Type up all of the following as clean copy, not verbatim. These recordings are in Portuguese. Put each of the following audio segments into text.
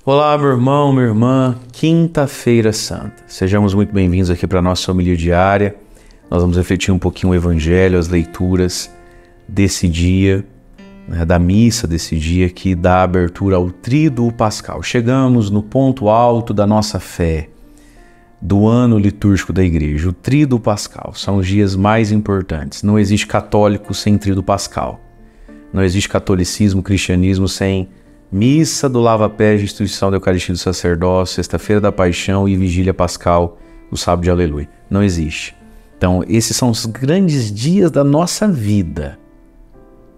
Olá, meu irmão, minha irmã, Quinta-feira Santa. Sejamos muito bem-vindos aqui para a nossa homilia diária. Nós vamos refletir um pouquinho o Evangelho, as leituras desse dia, da missa desse dia que dá abertura ao Tríduo Pascal. Chegamos no ponto alto da nossa fé, do ano litúrgico da Igreja, o Tríduo Pascal. São os dias mais importantes. Não existe católico sem Tríduo Pascal. Não existe catolicismo, cristianismo sem missa do lava-pés de instituição da Eucaristia do Sacerdócio, Sexta-feira da Paixão e Vigília Pascal, o Sábado de Aleluia. Não existe. Então, esses são os grandes dias da nossa vida.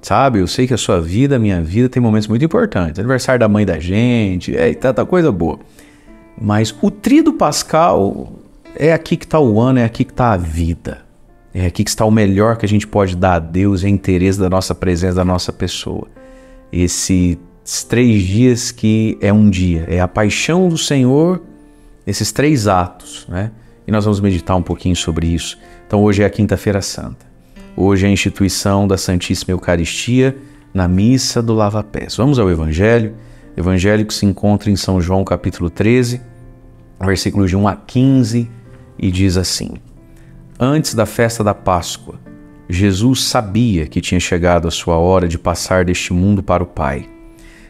Sabe, eu sei que a sua vida, a minha vida, tem momentos muito importantes. Aniversário da mãe da gente, tanta coisa boa. Mas o Tríduo Pascal é aqui que está o ano, é aqui que está a vida. É aqui que está o melhor que a gente pode dar a Deus, é interesse da nossa presença, da nossa pessoa. Esses 3 dias que é um dia, é a paixão do Senhor, esses 3 atos, né? E nós vamos meditar um pouquinho sobre isso. Então hoje é a Quinta-feira Santa. Hoje é a instituição da Santíssima Eucaristia na missa do lava-pés. Vamos ao Evangelho. Evangelho que se encontra em São João capítulo 13, versículos de 1 a 15, e diz assim: Antes da festa da Páscoa, Jesus sabia que tinha chegado a sua hora de passar deste mundo para o Pai.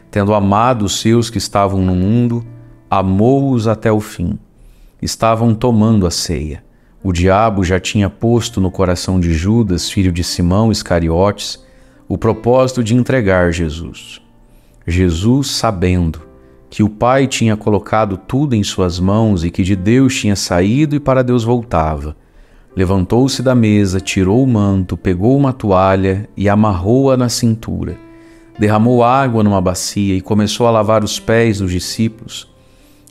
Tendo amado os seus que estavam no mundo, amou-os até o fim. Estavam tomando a ceia. O diabo já tinha posto no coração de Judas, filho de Simão Iscariotes, o propósito de entregar Jesus. Jesus, sabendo que o Pai tinha colocado tudo em suas mãos e que de Deus tinha saído e para Deus voltava, levantou-se da mesa, tirou o manto, pegou uma toalha e amarrou-a na cintura. Derramou água numa bacia e começou a lavar os pés dos discípulos,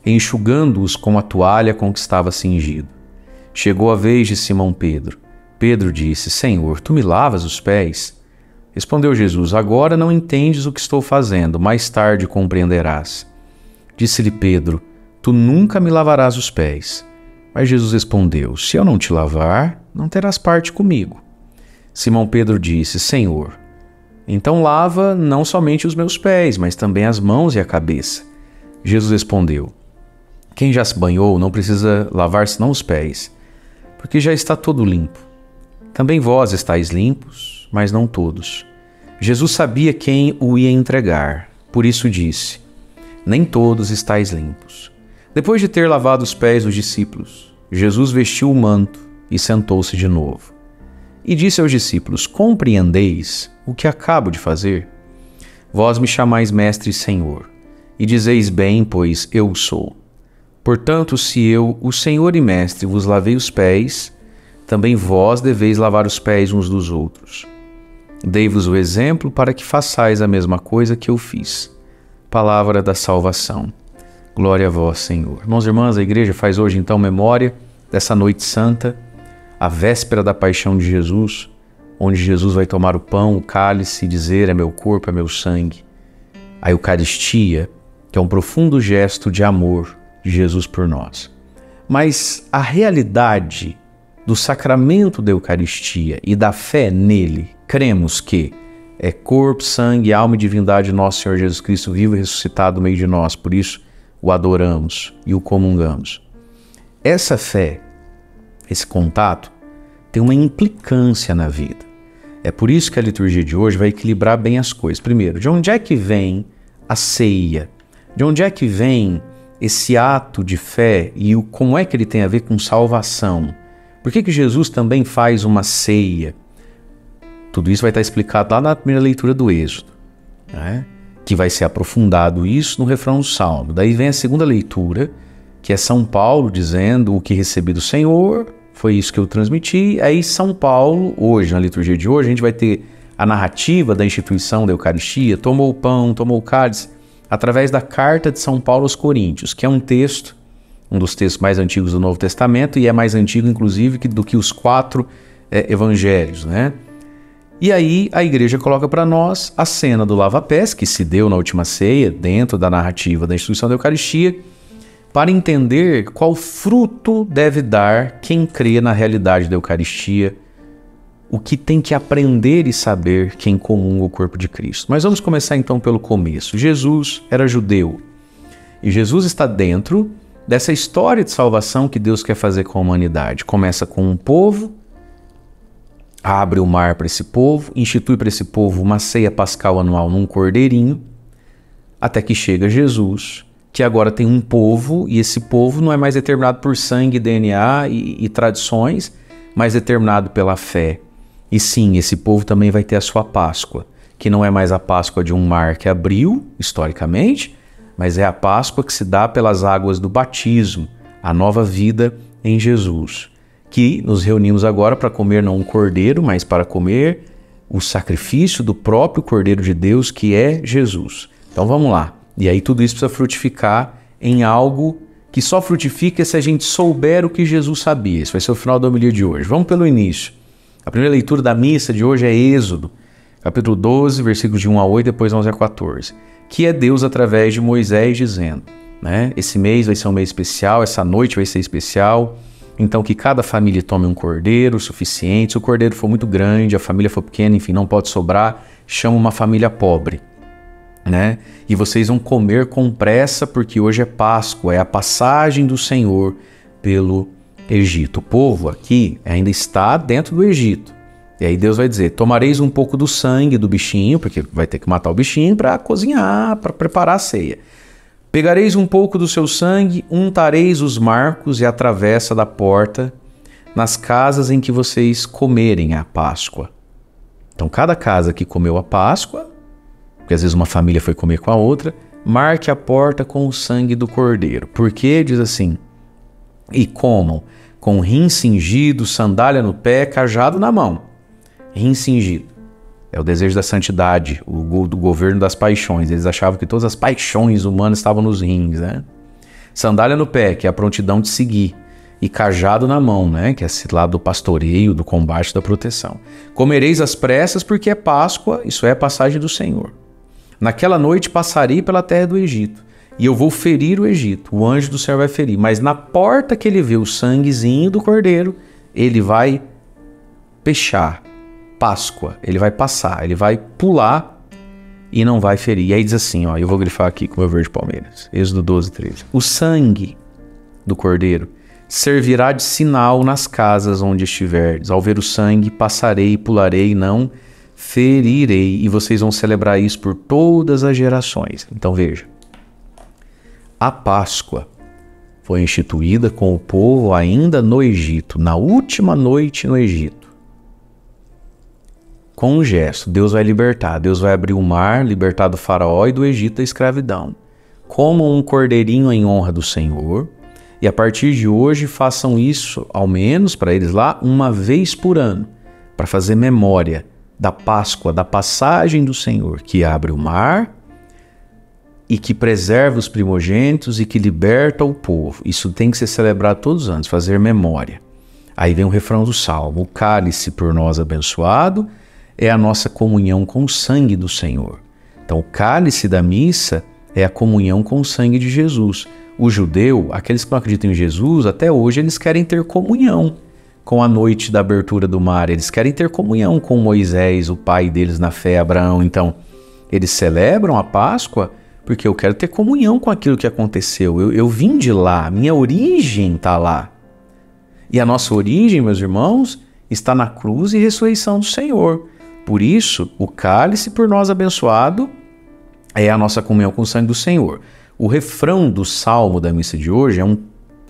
enxugando-os com a toalha com que estava cingido. Chegou a vez de Simão Pedro. Pedro disse: Senhor, tu me lavas os pés? Respondeu Jesus: Agora não entendes o que estou fazendo, mais tarde compreenderás. Disse-lhe Pedro: Tu nunca me lavarás os pés. Mas Jesus respondeu: Se eu não te lavar, não terás parte comigo. Simão Pedro disse: Senhor, então lava não somente os meus pés, mas também as mãos e a cabeça. Jesus respondeu: Quem já se banhou não precisa lavar senão os pés, porque já está todo limpo. Também vós estáis limpos, mas não todos. Jesus sabia quem o ia entregar, por isso disse: Nem todos estáis limpos. Depois de ter lavado os pés dos discípulos, Jesus vestiu o manto e sentou-se de novo. E disse aos discípulos: Compreendeis o que acabo de fazer? Vós me chamais mestre e Senhor, e dizeis bem, pois eu sou. Portanto, se eu, o Senhor e mestre, vos lavei os pés, também vós deveis lavar os pés uns dos outros. Dei-vos o exemplo para que façais a mesma coisa que eu fiz. Palavra da salvação. Glória a vós, Senhor. Irmãos e irmãs, a igreja faz hoje então memória dessa noite santa, a véspera da paixão de Jesus, onde Jesus vai tomar o pão, o cálice e dizer: é meu corpo, é meu sangue. A Eucaristia, que é um profundo gesto de amor de Jesus por nós. Mas a realidade do sacramento da Eucaristia e da fé nele, cremos que é corpo, sangue, alma e divindade de nosso Senhor Jesus Cristo vivo e ressuscitado no meio de nós, por isso o adoramos e o comungamos. Essa fé, esse contato, tem uma implicância na vida. É por isso que a liturgia de hoje vai equilibrar bem as coisas. Primeiro, de onde é que vem a ceia? De onde é que vem esse ato de fé e como é que ele tem a ver com salvação? Por que Jesus também faz uma ceia? Tudo isso vai estar explicado lá na primeira leitura do Êxodo, né? Que vai ser aprofundado isso no refrão do Salmo. Daí vem a segunda leitura, que é São Paulo dizendo: o que recebi do Senhor, foi isso que eu transmiti. Aí São Paulo, hoje, na liturgia de hoje, a gente vai ter a narrativa da instituição da Eucaristia, tomou o pão, tomou o cálice, através da carta de São Paulo aos Coríntios, que é um texto, um dos textos mais antigos do Novo Testamento, e é mais antigo, inclusive, do que os 4 evangelhos, né? E aí a igreja coloca para nós a cena do lava-pés, que se deu na última ceia, dentro da narrativa da instituição da Eucaristia, para entender qual fruto deve dar quem crê na realidade da Eucaristia, o que tem que aprender e saber quem comunga o corpo de Cristo. Mas vamos começar então pelo começo. Jesus era judeu E Jesus está dentro dessa história de salvação que Deus quer fazer com a humanidade. Começa com um povo, abre o mar para esse povo, institui para esse povo uma ceia pascal anual num cordeirinho, até que chega Jesus, que agora tem um povo, e esse povo não é mais determinado por sangue, DNA e tradições, mas determinado pela fé. E sim, esse povo também vai ter a sua Páscoa, que não é mais a Páscoa de um mar que abriu, historicamente, mas é a Páscoa que se dá pelas águas do batismo, a nova vida em Jesus, que nos reunimos agora para comer não um cordeiro, mas para comer o sacrifício do próprio Cordeiro de Deus, que é Jesus. Então vamos lá. E aí tudo isso precisa frutificar em algo que só frutifica se a gente souber o que Jesus sabia. Esse vai ser o final da homilia de hoje. Vamos pelo início. A primeira leitura da missa de hoje é Êxodo, capítulo 12, versículos de 1 a 8, depois 11 a 14. Que é Deus através de Moisés dizendo, né? Esse mês vai ser um mês especial, essa noite vai ser especial, então que cada família tome um cordeiro suficiente. Se o cordeiro for muito grande, a família for pequena, enfim, não pode sobrar, chama uma família pobre, né? E vocês vão comer com pressa, porque hoje é Páscoa, é a passagem do Senhor pelo Egito. O povo aqui ainda está dentro do Egito. E aí Deus vai dizer, tomareis um pouco do sangue do bichinho, porque vai ter que matar o bichinho para cozinhar, para preparar a ceia. Pegareis um pouco do seu sangue, untareis os marcos e a travessa da porta nas casas em que vocês comerem a Páscoa. Então cada casa que comeu a Páscoa, porque às vezes uma família foi comer com a outra, marque a porta com o sangue do cordeiro. Porque diz assim, e comam com rim cingido, sandália no pé, cajado na mão. Rim cingido. É o desejo da santidade, do governo das paixões. Eles achavam que todas as paixões humanas estavam nos rins, né? Sandália no pé, que é a prontidão de seguir. E cajado na mão, né? Que é esse lado do pastoreio, do combate, da proteção. Comereis às pressas, porque é Páscoa, isso é a passagem do Senhor. Naquela noite passarei pela terra do Egito, e eu vou ferir o Egito. O anjo do Senhor vai ferir. Mas na porta que ele vê o sanguezinho do cordeiro, ele vai fechar. Páscoa, ele vai passar, ele vai pular e não vai ferir. E aí diz assim, ó, eu vou grifar aqui com o meu verde Palmeiras, Êxodo 12, 13. O sangue do cordeiro servirá de sinal nas casas onde estiverdes. Ao ver o sangue, passarei, pularei, não ferirei. E vocês vão celebrar isso por todas as gerações. Então veja, a Páscoa foi instituída com o povo ainda no Egito, na última noite no Egito. Com um gesto, Deus vai libertar, Deus vai abrir o mar, libertar do faraó e do Egito da escravidão. Comam um cordeirinho em honra do Senhor, e a partir de hoje façam isso, ao menos para eles lá, uma vez por ano, para fazer memória da Páscoa, da passagem do Senhor, que abre o mar e que preserva os primogênitos e que liberta o povo. Isso tem que ser celebrado todos os anos, fazer memória. Aí vem o refrão do Salmo, o cálice por nós abençoado, é a nossa comunhão com o sangue do Senhor. Então, o cálice da missa é a comunhão com o sangue de Jesus. O judeu, aqueles que não acreditam em Jesus, até hoje eles querem ter comunhão com a noite da abertura do mar. Eles querem ter comunhão com Moisés, o pai deles na fé, Abraão. Então, eles celebram a Páscoa porque eu quero ter comunhão com aquilo que aconteceu. Eu vim de lá, minha origem está lá. E a nossa origem, meus irmãos, está na cruz e ressurreição do Senhor. Por isso, o cálice por nós abençoado é a nossa comunhão com o sangue do Senhor. O refrão do salmo da missa de hoje,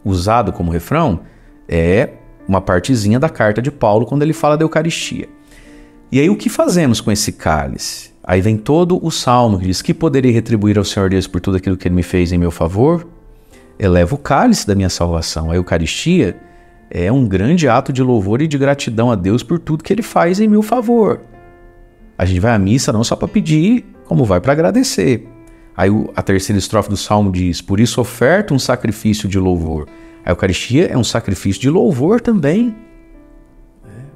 usado como refrão, é uma partezinha da carta de Paulo quando ele fala da Eucaristia. E aí o que fazemos com esse cálice? Aí vem todo o salmo que diz que poderei retribuir ao Senhor Deus por tudo aquilo que ele me fez em meu favor. Eleva o cálice da minha salvação. A Eucaristia é um grande ato de louvor e de gratidão a Deus por tudo que ele faz em meu favor. A gente vai à missa não só para pedir, como vai para agradecer. Aí a terceira estrofe do Salmo diz, por isso oferta um sacrifício de louvor. A Eucaristia é um sacrifício de louvor também.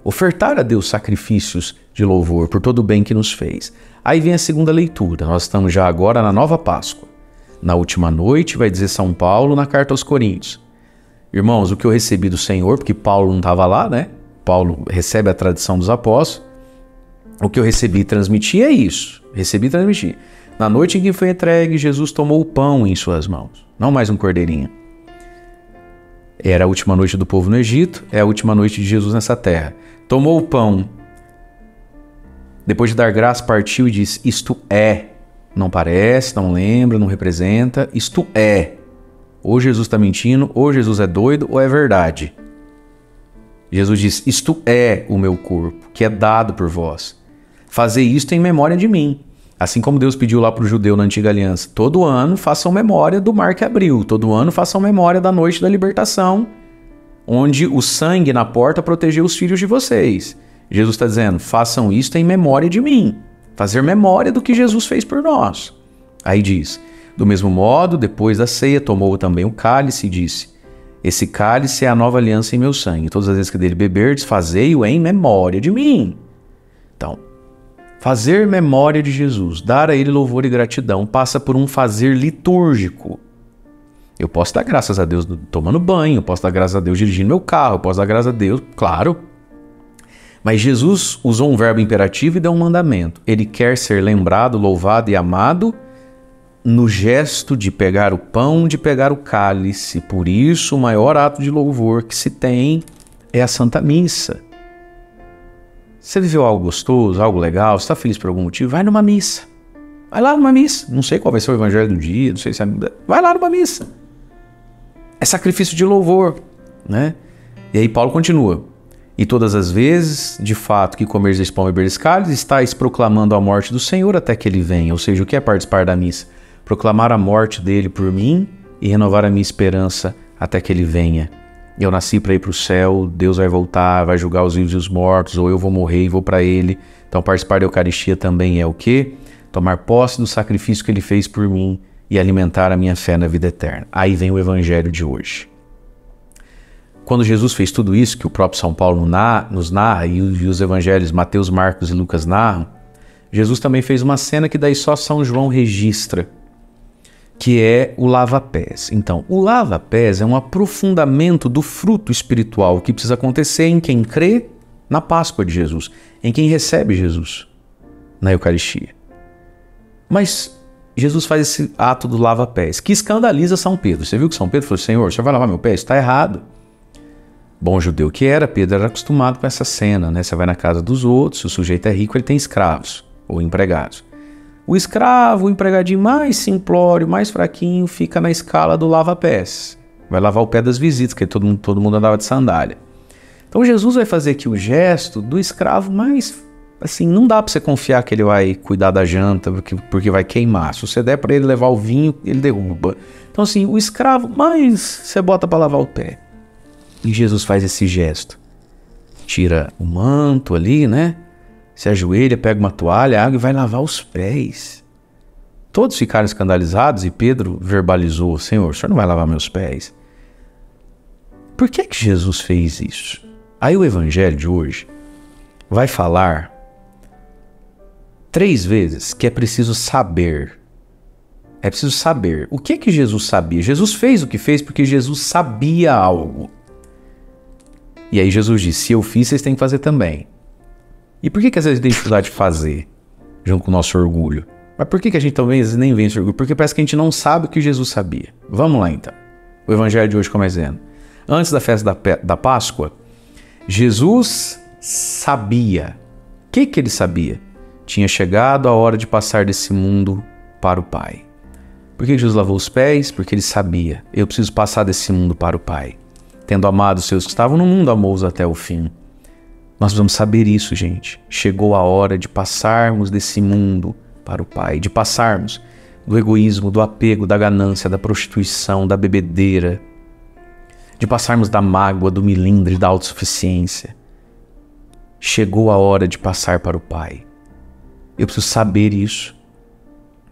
Ofertar a Deus sacrifícios de louvor por todo o bem que nos fez. Aí vem a segunda leitura. Nós estamos já agora na nova Páscoa. Na última noite, vai dizer São Paulo na carta aos Coríntios. Irmãos, o que eu recebi do Senhor, porque Paulo não estava lá, né? Paulo recebe a tradição dos apóstolos. O que eu recebi e transmiti é isso. Recebi e transmiti. Na noite em que foi entregue, Jesus tomou o pão em suas mãos, não mais um cordeirinho. Era a última noite do povo no Egito, é a última noite de Jesus nessa terra. Tomou o pão, depois de dar graça, partiu e disse: isto é. Não parece, não lembra, não representa, isto é. Ou Jesus está mentindo, ou Jesus é doido, ou é verdade. Jesus diz: isto é o meu corpo, que é dado por vós. Fazer isto em memória de mim. Assim como Deus pediu lá para o judeu na antiga aliança: todo ano façam memória do mar que abriu, todo ano façam memória da noite da libertação, onde o sangue na porta protegeu os filhos de vocês. Jesus está dizendo: façam isto em memória de mim. Fazer memória do que Jesus fez por nós. Aí diz: do mesmo modo, depois da ceia, tomou também o cálice e disse: esse cálice é a nova aliança em meu sangue. Todas as vezes que dele beberdes, fazei-o em memória de mim. Então, fazer memória de Jesus, dar a ele louvor e gratidão, passa por um fazer litúrgico. Eu posso dar graças a Deus tomando banho, eu posso dar graças a Deus dirigindo meu carro, eu posso dar graças a Deus, claro. Mas Jesus usou um verbo imperativo e deu um mandamento. Ele quer ser lembrado, louvado e amado no gesto de pegar o pão, de pegar o cálice. Por isso, o maior ato de louvor que se tem é a Santa Missa. Você viveu algo gostoso, algo legal, você está feliz por algum motivo? Vai numa missa. Vai lá numa missa. Não sei qual vai ser o evangelho do dia, não sei se é... Vai lá numa missa. É sacrifício de louvor, né? E aí Paulo continua: e todas as vezes, de fato, que comeres esse pão e beberes cálice, estáis proclamando a morte do Senhor até que ele venha. Ou seja, o que é participar da missa? Proclamar a morte dele por mim e renovar a minha esperança até que ele venha. Eu nasci para ir para o céu, Deus vai voltar, vai julgar os vivos e os mortos, ou eu vou morrer e vou para ele. Então participar da Eucaristia também é o quê? Tomar posse do sacrifício que ele fez por mim e alimentar a minha fé na vida eterna. Aí vem o evangelho de hoje. Quando Jesus fez tudo isso, que o próprio São Paulo nos narra, e os evangelhos Mateus, Marcos e Lucas narram, Jesus também fez uma cena que daí só São João registra, que é o lava-pés. Então, o lava-pés é um aprofundamento do fruto espiritual que precisa acontecer em quem crê na Páscoa de Jesus, em quem recebe Jesus na Eucaristia. Mas Jesus faz esse ato do lava-pés, que escandaliza São Pedro. Você viu que São Pedro falou: Senhor, o senhor vai lavar meu pé? Isso está errado. Bom judeu que era, Pedro era acostumado com essa cena, né? Você vai na casa dos outros, se o sujeito é rico, ele tem escravos ou empregados. O escravo, o empregadinho mais simplório, mais fraquinho, fica na escala do lava-pés. Vai lavar o pé das visitas, porque todo mundo andava de sandália. Então Jesus vai fazer aqui o gesto do escravo mais... Assim, não dá para você confiar que ele vai cuidar da janta, porque vai queimar. Se você der para ele levar o vinho, ele derruba. Então assim, o escravo mais você bota para lavar o pé. E Jesus faz esse gesto. Tira o manto ali, né? Se ajoelha, pega uma toalha, água e vai lavar os pés. Todos ficaram escandalizados e Pedro verbalizou: Senhor, o senhor não vai lavar meus pés? Por que Jesus fez isso? Aí o evangelho de hoje vai falar 3 vezes que é preciso saber. É preciso saber. O que Jesus sabia? Jesus fez o que fez porque Jesus sabia algo. E aí Jesus disse: se eu fiz, vocês têm que fazer também. E por que às vezes tem dificuldade de fazer, junto com o nosso orgulho? Mas por que a gente também às vezes nem vence o orgulho? Porque parece que a gente não sabe o que Jesus sabia. Vamos lá então. O evangelho de hoje começa dizendo: antes da festa da Páscoa, Jesus sabia. O que ele sabia? Tinha chegado a hora de passar desse mundo para o Pai. Por que Jesus lavou os pés? Porque ele sabia: eu preciso passar desse mundo para o Pai. Tendo amado os seus que estavam no mundo, amou-os até o fim. Nós precisamos saber isso, gente. Chegou a hora de passarmos desse mundo para o Pai, de passarmos do egoísmo, do apego, da ganância, da prostituição, da bebedeira, de passarmos da mágoa, do milindre, da autossuficiência. Chegou a hora de passar para o Pai. Eu preciso saber isso,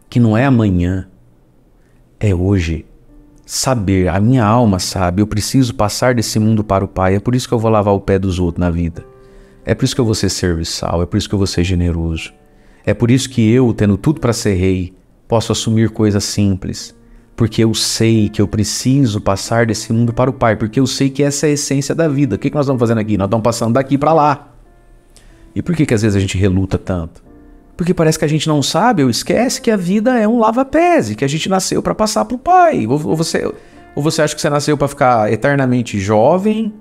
que não é amanhã, é hoje. Saber, a minha alma sabe, eu preciso passar desse mundo para o Pai. É por isso que eu vou lavar o pé dos outros na vida. É por isso que eu vou ser serviçal, é por isso que eu vou ser generoso. É por isso que eu, tendo tudo para ser rei, posso assumir coisas simples. Porque eu sei que eu preciso passar desse mundo para o Pai, porque eu sei que essa é a essência da vida. O que nós estamos fazendo aqui? Nós estamos passando daqui para lá. E por que às vezes a gente reluta tanto? Porque parece que a gente não sabe ou esquece que a vida é um lava-pés, e que a gente nasceu para passar pro Pai. Ou você acha que você nasceu para ficar eternamente jovem,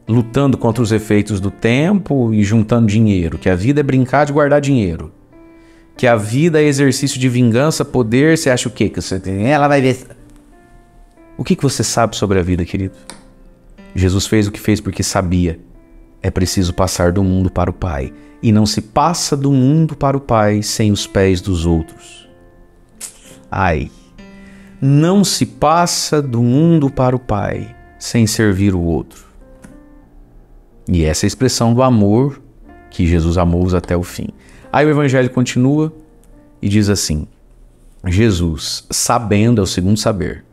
lutando contra os efeitos do tempo e juntando dinheiro, que a vida é brincar de guardar dinheiro, que a vida é exercício de vingança, poder, você acha o quê? Que você tem? Ela vai ver. O que você sabe sobre a vida, querido? Jesus fez o que fez porque sabia. É preciso passar do mundo para o Pai. E não se passa do mundo para o Pai sem os pés dos outros. Ai! Não se passa do mundo para o Pai sem servir o outro. E essa é a expressão do amor que Jesus amou-os até o fim. Aí o evangelho continua e diz assim: Jesus, sabendo, é o segundo saber,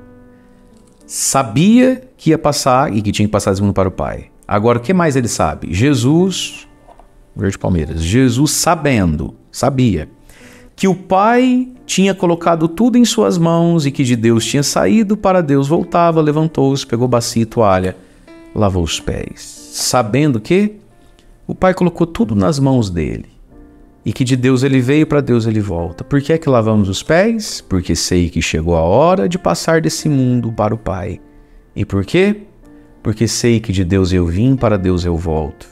sabia que ia passar e que tinha que passar desse mundo para o Pai. Agora, o que mais ele sabe? Jesus, Verde Palmeiras, Jesus sabia que o Pai tinha colocado tudo em suas mãos e que de Deus tinha saído, para Deus voltava, levantou-se, pegou bacia e toalha, lavou os pés. Sabendo que o Pai colocou tudo nas mãos dele e que de Deus ele veio, para Deus ele volta. Por que é que lavamos os pés? Porque sei que chegou a hora de passar desse mundo para o Pai. E por quê? Porque sei que de Deus eu vim, para Deus eu volto.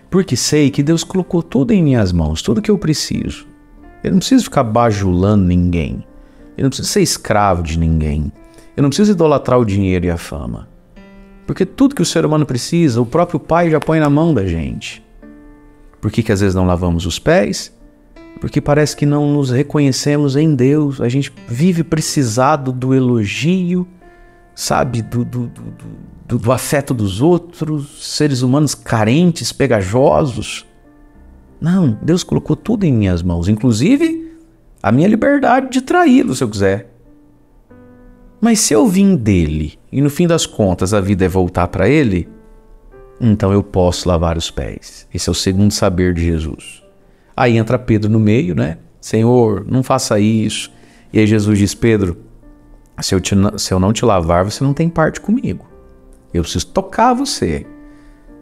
Porque sei que Deus colocou tudo em minhas mãos, tudo que eu preciso. Eu não preciso ficar bajulando ninguém. Eu não preciso ser escravo de ninguém. Eu não preciso idolatrar o dinheiro e a fama. Porque tudo que o ser humano precisa, o próprio Pai já põe na mão da gente. Por que às vezes não lavamos os pés? Porque parece que não nos reconhecemos em Deus. A gente vive precisado do elogio, sabe? Do afeto dos outros, seres humanos carentes, pegajosos. Não, Deus colocou tudo em minhas mãos, inclusive a minha liberdade de traí-lo se eu quiser. Mas se eu vim dele e no fim das contas a vida é voltar para ele, então eu posso lavar os pés. Esse é o segundo saber de Jesus. Aí entra Pedro no meio, né? Senhor, não faça isso. E aí Jesus diz: Pedro, se eu não te lavar, você não tem parte comigo. Eu preciso tocar você.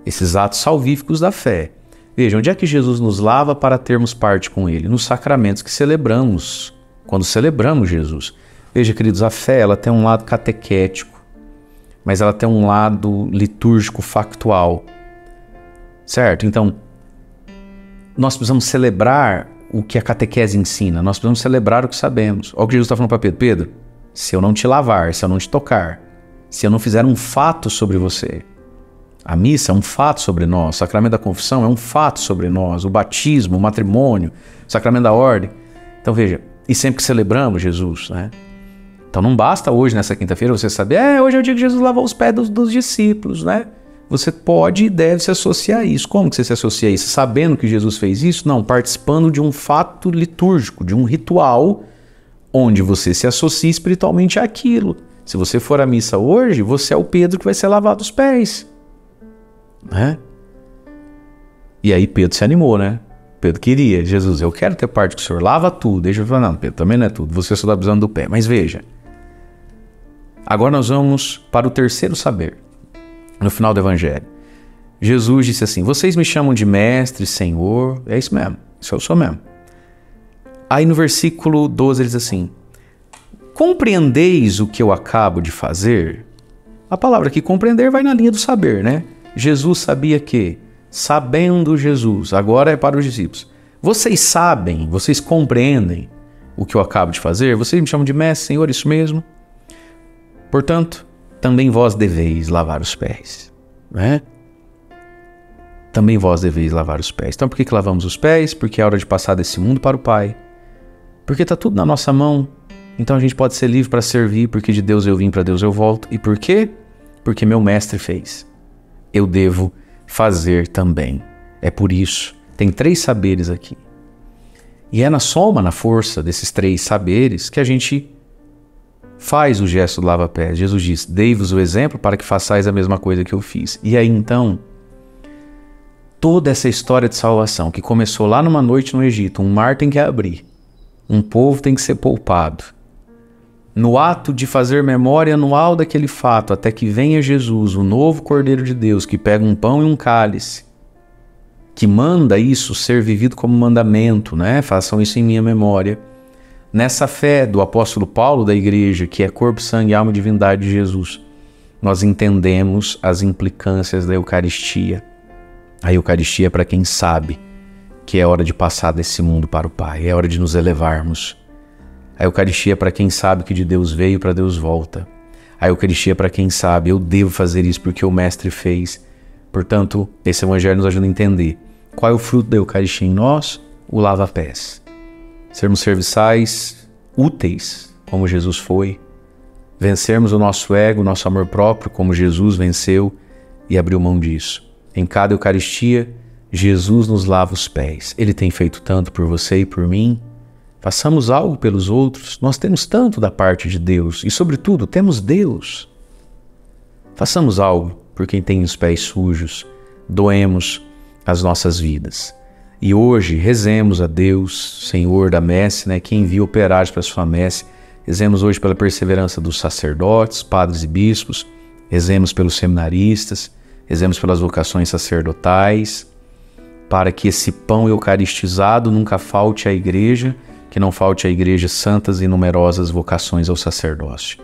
Esses atos salvíficos da fé. Veja, onde é que Jesus nos lava para termos parte com ele? Nos sacramentos que celebramos, quando celebramos Jesus. Veja, queridos, a fé ela tem um lado catequético, mas ela tem um lado litúrgico factual, certo? Então, nós precisamos celebrar o que a catequese ensina, nós precisamos celebrar o que sabemos. Olha o que Jesus está falando para Pedro: Pedro, se eu não te lavar, se eu não te tocar, se eu não fizer um fato sobre você, a missa é um fato sobre nós, o sacramento da confissão é um fato sobre nós, o batismo, o matrimônio, o sacramento da ordem. Então veja, e sempre que celebramos Jesus, né? Então não basta hoje, nessa quinta-feira, você saber, hoje é o dia que Jesus lavou os pés dos discípulos, né? Você pode e deve se associar a isso. Como que você se associa a isso? Sabendo que Jesus fez isso? Não, participando de um fato litúrgico, de um ritual, onde você se associa espiritualmente àquilo. Se você for à missa hoje, você é o Pedro que vai ser lavado os pés, né? E aí Pedro se animou, né? Pedro queria: Jesus, eu quero ter parte com o senhor, lava tudo. Deixa eu falar: não, Pedro, também não é tudo, você só está precisando do pé. Mas veja, agora nós vamos para o terceiro saber, no final do evangelho. Jesus disse assim: vocês me chamam de mestre, Senhor, é isso mesmo, isso eu sou mesmo. Aí no versículo 12 ele diz assim: compreendeis o que eu acabo de fazer? A palavra aqui compreender vai na linha do saber, né? Jesus sabia que, sabendo Jesus, agora é para os discípulos, vocês sabem, vocês compreendem o que eu acabo de fazer? Vocês me chamam de mestre, Senhor, isso mesmo? Portanto, também vós deveis lavar os pés, né? Também vós deveis lavar os pés. Então por que lavamos os pés? Porque é hora de passar desse mundo para o Pai. Porque está tudo na nossa mão. Então a gente pode ser livre para servir, porque de Deus eu vim, para Deus eu volto. E por quê? Porque meu mestre fez. Eu devo fazer também. É por isso. Tem 3 saberes aqui. E é na soma, na força desses 3 saberes que a gente faz o gesto do lava-pés. Jesus diz: dei-vos o exemplo para que façais a mesma coisa que eu fiz. E aí então, toda essa história de salvação que começou lá numa noite no Egito, um mar tem que abrir, um povo tem que ser poupado. No ato de fazer memória anual daquele fato, até que venha Jesus, o novo Cordeiro de Deus, que pega um pão e um cálice, que manda isso ser vivido como mandamento, né? Façam isso em minha memória. Nessa fé do apóstolo Paulo da igreja, que é corpo, sangue, alma e divindade de Jesus, nós entendemos as implicâncias da Eucaristia. A Eucaristia é para quem sabe que é hora de passar desse mundo para o Pai, é hora de nos elevarmos. A Eucaristia é para quem sabe que de Deus veio e para Deus volta. A Eucaristia é para quem sabe, eu devo fazer isso porque o Mestre fez. Portanto, esse Evangelho nos ajuda a entender qual é o fruto da Eucaristia em nós, o lava-pés. Sermos serviçais, úteis, como Jesus foi. Vencermos o nosso ego, o nosso amor próprio, como Jesus venceu e abriu mão disso. Em cada Eucaristia, Jesus nos lava os pés. Ele tem feito tanto por você e por mim. Façamos algo pelos outros. Nós temos tanto da parte de Deus e, sobretudo, temos Deus. Façamos algo por quem tem os pés sujos. Doemos as nossas vidas. E hoje rezemos a Deus, Senhor da messe, né, que envia operários para a sua messe. Rezemos hoje pela perseverança dos sacerdotes, padres e bispos. Rezemos pelos seminaristas. Rezemos pelas vocações sacerdotais, para que esse pão eucaristizado nunca falte à igreja, que não falte à igreja santas e numerosas vocações ao sacerdócio.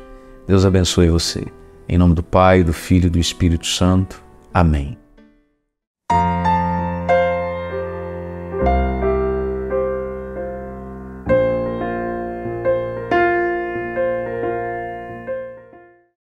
Deus abençoe você. Em nome do Pai, do Filho e do Espírito Santo. Amém.